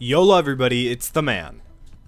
YOLO everybody, it's the man,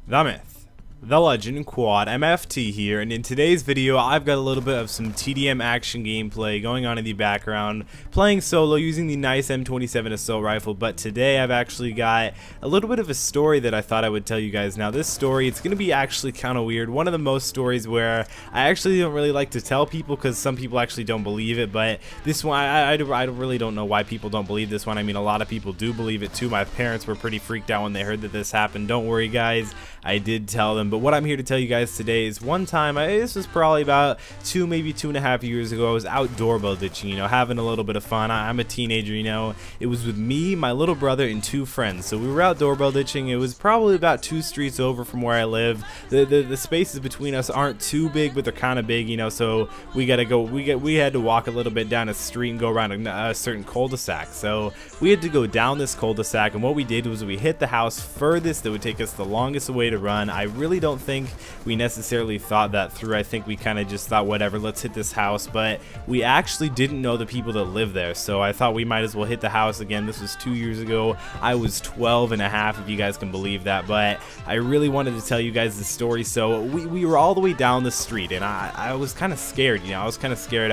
the myth, the legend, Quad MFT here, and in today's video I've got a little bit of some TDM action gameplay going on in the background, playing solo using the nice M27 assault rifle. But today I've actually got a little bit of a story that I thought I would tell you guys. Now this story, it's gonna be actually kind of weird, one of the most stories where I actually don't really like to tell people because some people actually don't believe it, but this one I really don't know why people don't believe this one. I mean, a lot of people do believe it too. My parents were pretty freaked out when they heard that this happened. Don't worry guys, I did tell them. But what I'm here to tell you guys today is one time, this was probably about maybe 2.5 years ago, I was out doorbell ditching, you know, having a little bit of fun. I'm a teenager, you know. It was with me, my little brother, and 2 friends. So we were out doorbell ditching. It was probably about 2 streets over from where I live. The spaces between us aren't too big, but they're kind of big, you know. So we had to walk a little bit down a street and go around a certain cul-de-sac. So we had to go down this cul-de-sac, and what we did was we hit the house furthest that would take us the longest way to run. I really don't think we necessarily thought that through. I think we kind of just thought, whatever, let's hit this house. But we actually didn't know the people that live there, so I thought we might as well hit the house again. This was 2 years ago. I was 12 and a half, if you guys can believe that. But I really wanted to tell you guys the story. So we were all the way down the street, and I was kind of scared, you know. I was kind of scared.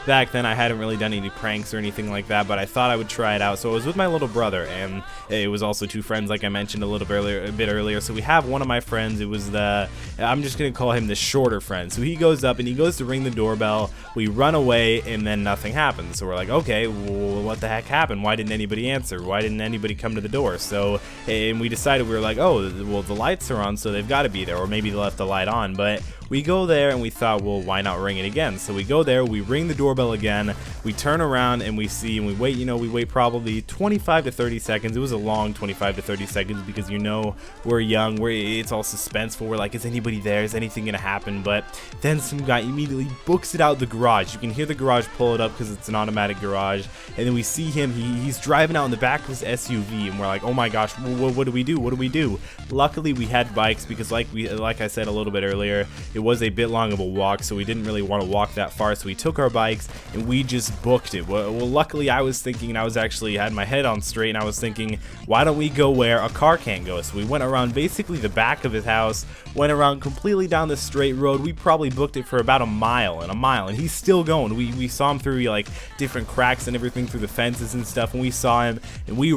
Back then I hadn't really done any pranks or anything like that, but I thought I would try it out. So I was with my little brother, and it was also 2 friends, like I mentioned a bit earlier. So we have one of my friends. It was I'm just gonna call him the shorter friend. So he goes up and he goes to ring the doorbell. We run away, and then nothing happens. So we're like, okay, well, what the heck happened? Why didn't anybody answer? Why didn't anybody come to the door? So, and we decided, we were like, oh, well, the lights are on, so they've got to be there, or maybe they left the light on. But we go there and we thought, well, why not ring it again? So we go there, we ring the doorbell again, we turn around and we see, and we wait, you know, we wait probably 25 to 30 seconds. It was a long 25 to 30 seconds because, you know, we're young, it's all suspenseful. We're like, is anybody there? Is anything gonna happen? But then some guy immediately books it out the garage. You can hear the garage pull it up because it's an automatic garage, and then we see him, he's driving out in the back of his SUV, and we're like, oh my gosh, what do we do? What do we do? Luckily we had bikes because like I said a little bit earlier, it was a bit long of a walk, so we didn't really want to walk that far, so we took our bikes and we just booked it. Well, luckily I was thinking, and I was actually had my head on straight, and I was thinking, why don't we go where a car can't go? So we went around basically the back of his house, went around completely down the straight road. We probably booked it for about a mile, and he's still going. We saw him through like different cracks and everything through the fences and stuff, and we saw him, and we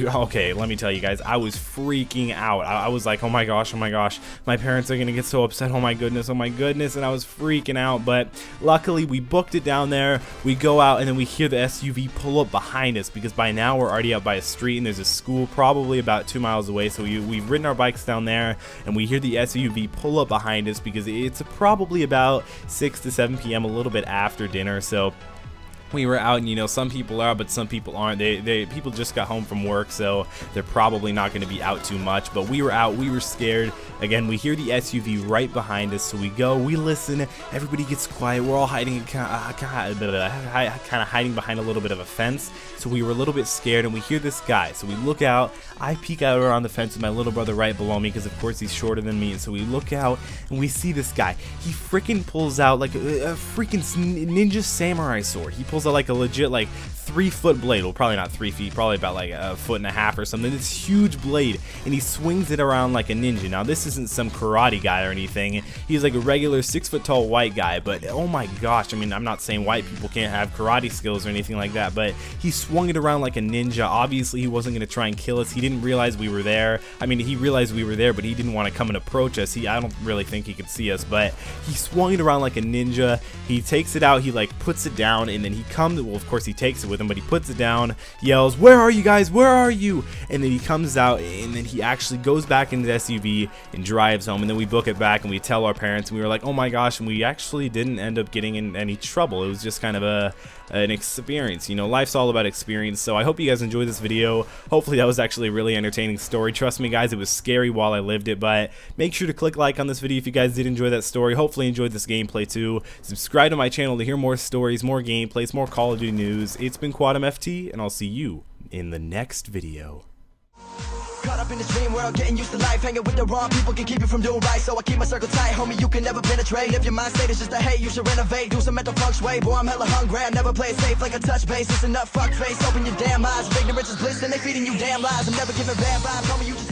okay, let me tell you guys, I was freaking out. I was like, oh my gosh, my parents are gonna get so upset, oh my goodness, and I was freaking out. But luckily we booked it down there. We go out, and then we hear the SUV pull up behind us because by now we're already out by a street, and there's a school probably about 2 miles away. So we've ridden our bikes down there, and we hear the SUV pull up behind us because it's probably about 6 to 7 p.m., a little bit after dinner. So we were out, and you know, some people are, but some people aren't. People just got home from work, so they're probably not going to be out too much. But we were out, we were scared. Again, we hear the SUV right behind us, so we go, we listen, everybody gets quiet. We're all hiding, kind of hiding behind a little bit of a fence. So we were a little bit scared, and we hear this guy. So we look out. I peek out around the fence with my little brother right below me because, of course, he's shorter than me. And so we look out, and we see this guy. He freaking pulls out like a freaking ninja samurai sword. He pulls out like a legit, like, 3-foot blade. Well, probably not 3 feet, probably about like a 1.5 feet or something. This huge blade, and he swings it around like a ninja. Now this isn't some karate guy or anything. He's like a regular 6-foot tall white guy, but oh my gosh, I mean, I'm not saying white people can't have karate skills or anything like that, but he swung it around like a ninja. Obviously he wasn't going to try and kill us. He didn't realize we were there. I mean, he realized we were there, but he didn't want to come and approach us. I don't really think he could see us, but he swung it around like a ninja. He takes it out, he like puts it down, and then he comes, well, of course he takes it with him, but he puts it down, yells, where are you guys, where are you? And then he comes out, and then he actually goes back into the SUV and drives home. And then we book it back, and we tell our parents, and we were like, oh my gosh, and we actually didn't end up getting in any trouble. It was just kind of an experience, you know. Life's all about experience. So I hope you guys enjoyed this video. Hopefully that was actually a really entertaining story. Trust me guys, it was scary while I lived it. But make sure to click like on this video if you guys did enjoy that story. Hopefully enjoyed this gameplay too. Subscribe to my channel to hear more stories, more gameplays, more Call of Duty news. It's been Quad MFT, and I'll see you in the next video. Caught up in this dream world, getting used to life. Hanging with the wrong people can keep you from doing right. So I keep my circle tight, homie, you can never penetrate. If your mind state is just a hate, you should renovate. Do some mental feng shui, boy, I'm hella hungry. I never play it safe like a touch base. Listen up, fuck face, open your damn eyes. If ignorance is bliss, then they feeding you damn lies. I'm never giving bad vibes, homie, you just